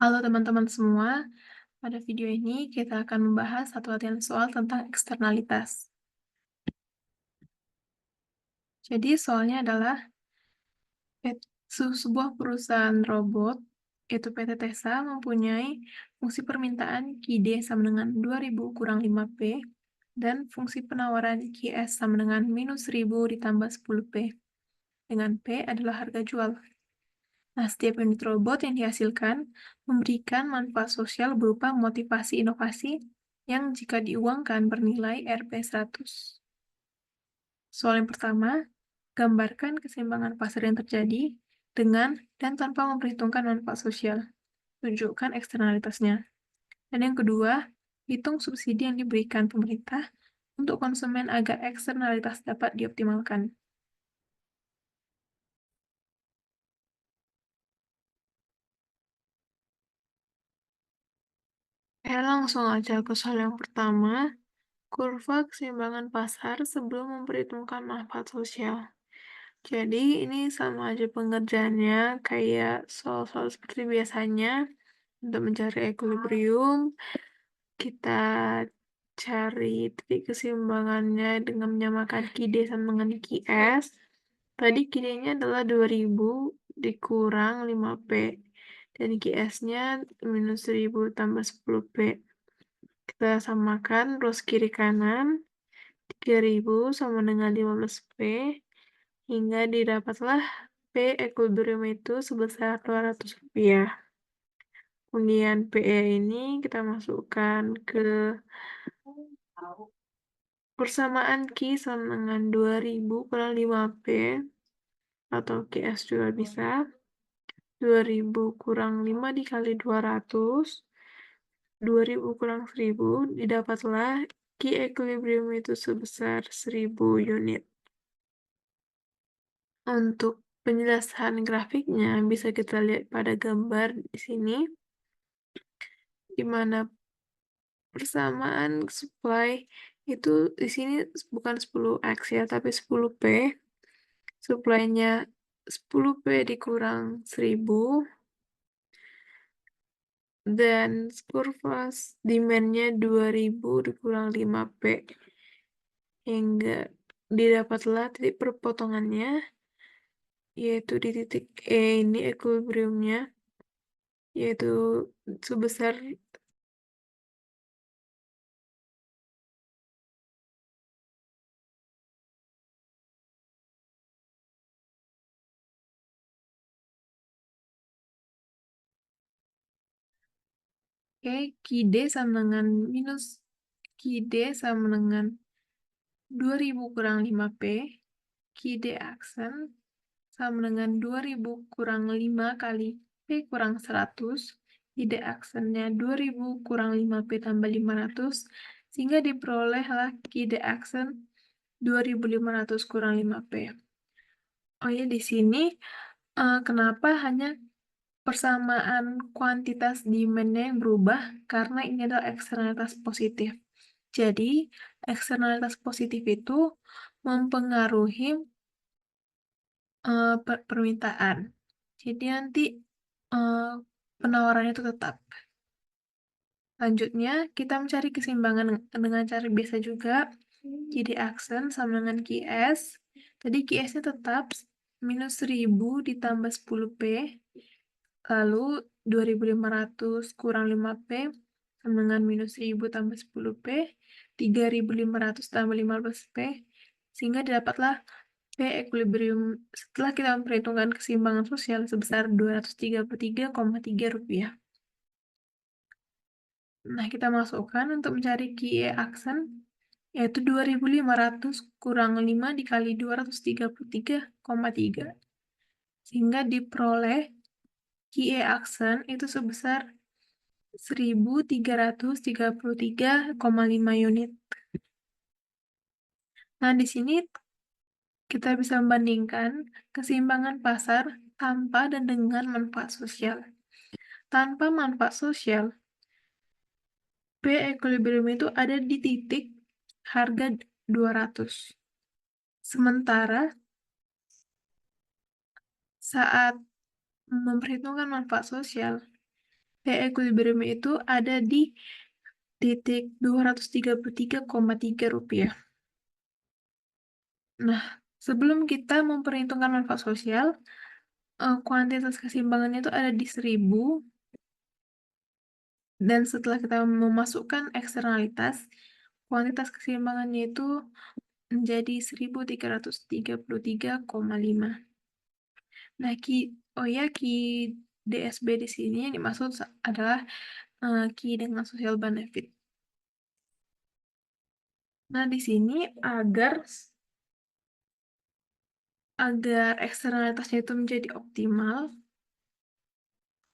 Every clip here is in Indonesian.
Halo teman-teman semua, pada video ini kita akan membahas satu latihan soal tentang eksternalitas. Jadi soalnya adalah sebuah perusahaan robot, yaitu PT Tesa, mempunyai fungsi permintaan QD sama dengan 2000 kurang 5P dan fungsi penawaran QS sama dengan minus 1000 ditambah 10P, dengan P adalah harga jual. Nah, setiap unit robot yang dihasilkan memberikan manfaat sosial berupa motivasi inovasi yang jika diuangkan bernilai Rp100. Soal yang pertama, gambarkan keseimbangan pasar yang terjadi dengan dan tanpa memperhitungkan manfaat sosial. Tunjukkan eksternalitasnya. Dan yang kedua, hitung subsidi yang diberikan pemerintah untuk konsumen agar eksternalitas dapat dioptimalkan. Langsung aja ke soal yang pertama. Kurva keseimbangan pasar sebelum memperhitungkan manfaat sosial. Jadi ini sama aja pengerjaannya kayak soal-soal seperti biasanya. Untuk mencari equilibrium, kita cari titik keseimbangannya dengan menyamakan QD sama dengan QS. Tadi QD-nya adalah 2000 dikurang 5P. Dan QS-nya minus 1000 tambah 10P. Kita samakan ruas kiri kanan. 3000 sama dengan 15P, hingga didapatlah P equilibrium itu sebesar Rp200. Kemudian PE ini kita masukkan ke persamaan Q sama dengan 2000 kurang 5P, atau QS juga bisa. 2000 kurang 5 dikali 200, 2000 kurang 1000, didapatlah Q equilibrium itu sebesar 1000 unit. Untuk penjelasan grafiknya bisa kita lihat pada gambar di sini, di mana persamaan supply itu di sini bukan 10X ya, tapi 10P. Supply-nya 10P dikurang 1000, dan kurva demand-nya 2000 dikurang 5P, hingga didapatlah titik perpotongannya, yaitu di titik E ini equilibriumnya, yaitu sebesar QD sama dengan minus QD sama dengan 2000 kurang 5P, QD aksen sama dengan 2000 kurang 5 kali P kurang 100, QD aksennya 2000 kurang 5P tambah 500, sehingga diperolehlah QD aksen 2500 kurang 5P. Oh ya, di sini kenapa hanya persamaan kuantitas demand-nya yang berubah? Karena ini adalah eksternalitas positif. Jadi, eksternalitas positif itu mempengaruhi permintaan. Jadi nanti penawarannya itu tetap. Lanjutnya, kita mencari keseimbangan dengan cara biasa juga. Jadi aksen sama dengan QS. Tadi QS-nya tetap minus 1000 ditambah 10P. Lalu 2500 kurang 5P sama dengan minus 1000 tambah 10P. 3500 tambah 15P. Sehingga didapatlah P equilibrium setelah kita memperhitungkan keseimbangan sosial sebesar Rp233,3. Nah, kita masukkan untuk mencari QE aksen, yaitu 2500 kurang 5 dikali 233,3. Sehingga diperoleh QE aksen itu sebesar 1333,5 unit. Nah, di sini kita bisa membandingkan keseimbangan pasar tanpa dan dengan manfaat sosial. Tanpa manfaat sosial, P equilibrium itu ada di titik harga 200. Sementara saat memperhitungkan manfaat sosial, P equilibrium itu ada di titik 233,3 rupiah. Nah, sebelum kita memperhitungkan manfaat sosial, kuantitas keseimbangannya itu ada di 1000, dan setelah kita memasukkan eksternalitas, kuantitas keseimbangannya itu menjadi 1333,5. Nah, Ki DSB di sini yang dimaksud adalah Ki dengan social benefit. Nah, di sini agar eksternalitasnya itu menjadi optimal,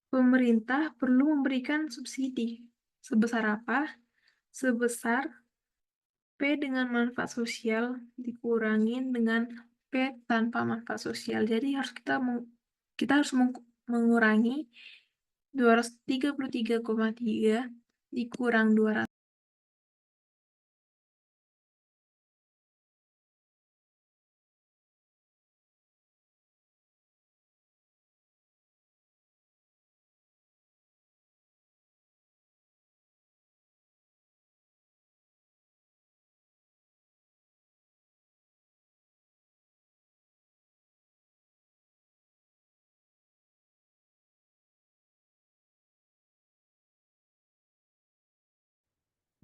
pemerintah perlu memberikan subsidi. Sebesar apa? Sebesar P dengan manfaat sosial dikurangin dengan P tanpa manfaat sosial. Jadi kita harus mengurangi 233,3 dikurang 200.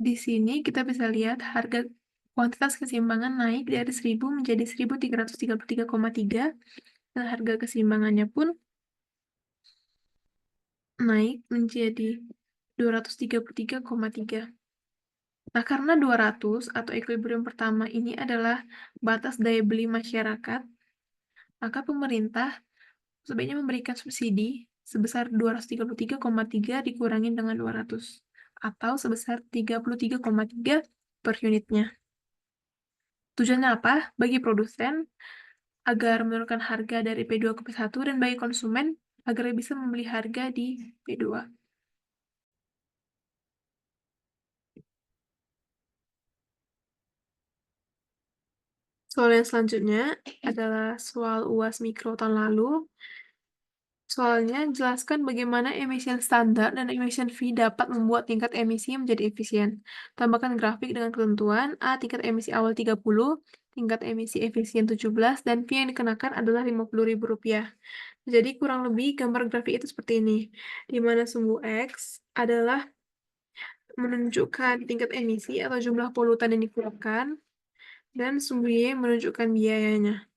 Di sini kita bisa lihat kuantitas keseimbangan naik dari 1000 menjadi 1333,3, dan harga keseimbangannya pun naik menjadi 233,3. Nah, karena 200 atau equilibrium pertama ini adalah batas daya beli masyarakat, maka pemerintah sebaiknya memberikan subsidi sebesar 233,3 dikurangi dengan 200, atau sebesar 33,3 per unitnya. Tujuannya apa? Bagi produsen, agar menurunkan harga dari P2 ke P1, dan bagi konsumen, agar bisa membeli harga di P2. Soal yang selanjutnya adalah soal UAS Mikro tahun lalu. Soalnya jelaskan bagaimana emission standar dan emission fee dapat membuat tingkat emisi menjadi efisien. Tambahkan grafik dengan ketentuan A. Tingkat emisi awal 30, tingkat emisi efisien 17, dan fee yang dikenakan adalah Rp50.000. Jadi kurang lebih gambar grafik itu seperti ini, di mana sumbu X adalah menunjukkan tingkat emisi atau jumlah polutan yang dikeluarkan, dan sumbu Y menunjukkan biayanya.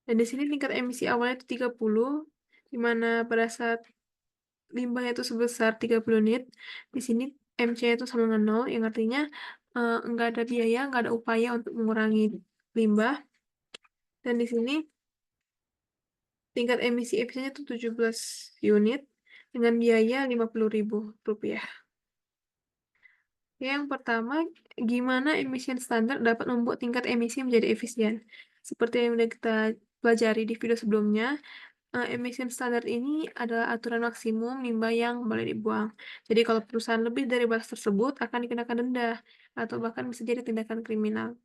Dan di sini tingkat emisi awalnya itu 30, di mana pada saat limbahnya itu sebesar 30 unit, di sini MC itu sama dengan 0, yang artinya nggak ada biaya, nggak ada upaya untuk mengurangi limbah. Dan di sini tingkat emisi efisiennya itu 17 unit dengan biaya Rp50.000. Yang pertama, gimana emission standar dapat membuat tingkat emisi menjadi efisien? Seperti yang sudah kita pelajari di video sebelumnya, emission standar ini adalah aturan maksimum limbah yang boleh dibuang. Jadi kalau perusahaan lebih dari batas tersebut akan dikenakan denda atau bahkan bisa jadi tindakan kriminal.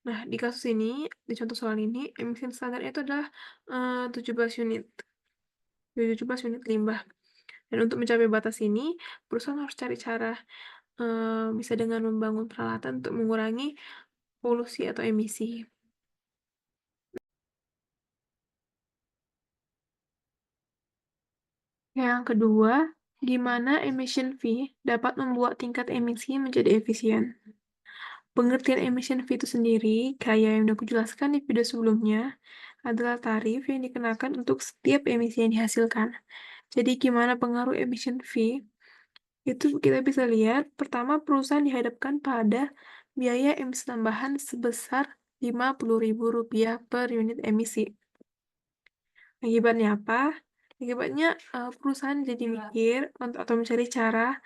Nah, di kasus ini, di contoh soal ini, emission standar itu adalah 17 unit. 17 unit limbah. Dan untuk mencapai batas ini, perusahaan harus cari cara, bisa dengan membangun peralatan untuk mengurangi polusi atau emisi. Yang kedua, gimana emission fee dapat membuat tingkat emisi menjadi efisien? Pengertian emission fee itu sendiri, kayak yang udah aku jelaskan di video sebelumnya, adalah tarif yang dikenakan untuk setiap emisi yang dihasilkan. Jadi gimana pengaruh emission fee? Itu kita bisa lihat, pertama perusahaan dihadapkan pada biaya emisi tambahan sebesar Rp50.000 per unit emisi. Akibatnya apa? Akibatnya perusahaan jadi mikir atau mencari cara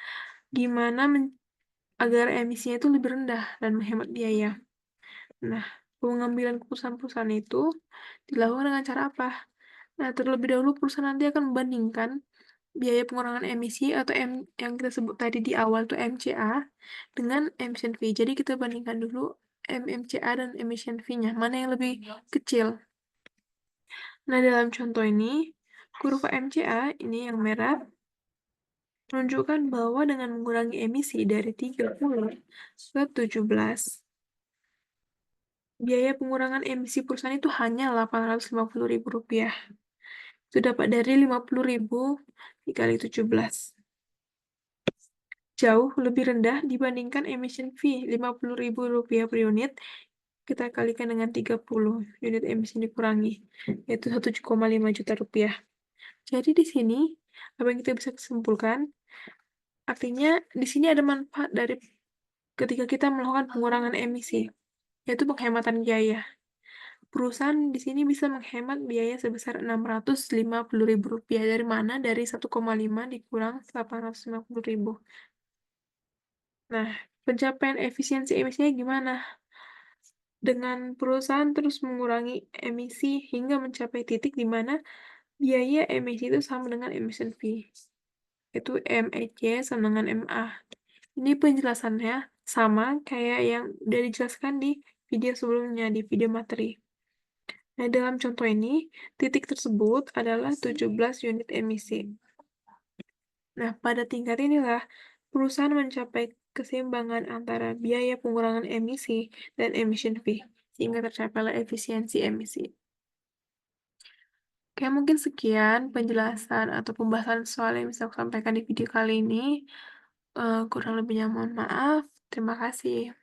gimana agar emisinya itu lebih rendah dan menghemat biaya. Nah, pengambilan keputusan perusahaan itu dilakukan dengan cara apa? Nah, terlebih dahulu perusahaan nanti akan membandingkan biaya pengurangan emisi atau yang kita sebut tadi di awal tuh MCA dengan emission fee. Jadi kita bandingkan dulu MCA dan emission fee-nya, mana yang lebih kecil. Nah, dalam contoh ini, kurva MCA ini yang merah menunjukkan bahwa dengan mengurangi emisi dari 30 ke 17, biaya pengurangan emisi perusahaan itu hanya Rp850.000. Itu dapat dari 50.000 dikali 17. Jauh lebih rendah dibandingkan emission fee Rp50.000 per unit, kita kalikan dengan 30 unit emisi dikurangi, yaitu 1,5 juta rupiah. Jadi di sini, apa yang kita bisa simpulkan, artinya di sini ada manfaat dari ketika kita melakukan pengurangan emisi, yaitu penghematan biaya. Perusahaan di sini bisa menghemat biaya sebesar Rp650.000. Dari mana? Dari 1,5 dikurang Rp850.000. Nah, pencapaian efisiensi emisinya gimana? Dengan perusahaan terus mengurangi emisi hingga mencapai titik di mana biaya emisi itu sama dengan emission fee, yaitu MEC sama dengan MA. Ini penjelasannya sama kayak yang udah dijelaskan di video sebelumnya, di video materi. Nah, dalam contoh ini, titik tersebut adalah 17 unit emisi. Nah, pada tingkat inilah perusahaan mencapai keseimbangan antara biaya pengurangan emisi dan emission fee, sehingga tercapailah efisiensi emisi. Oke, mungkin sekian penjelasan atau pembahasan soal yang bisa aku sampaikan di video kali ini. Kurang lebihnya mohon maaf. Terima kasih.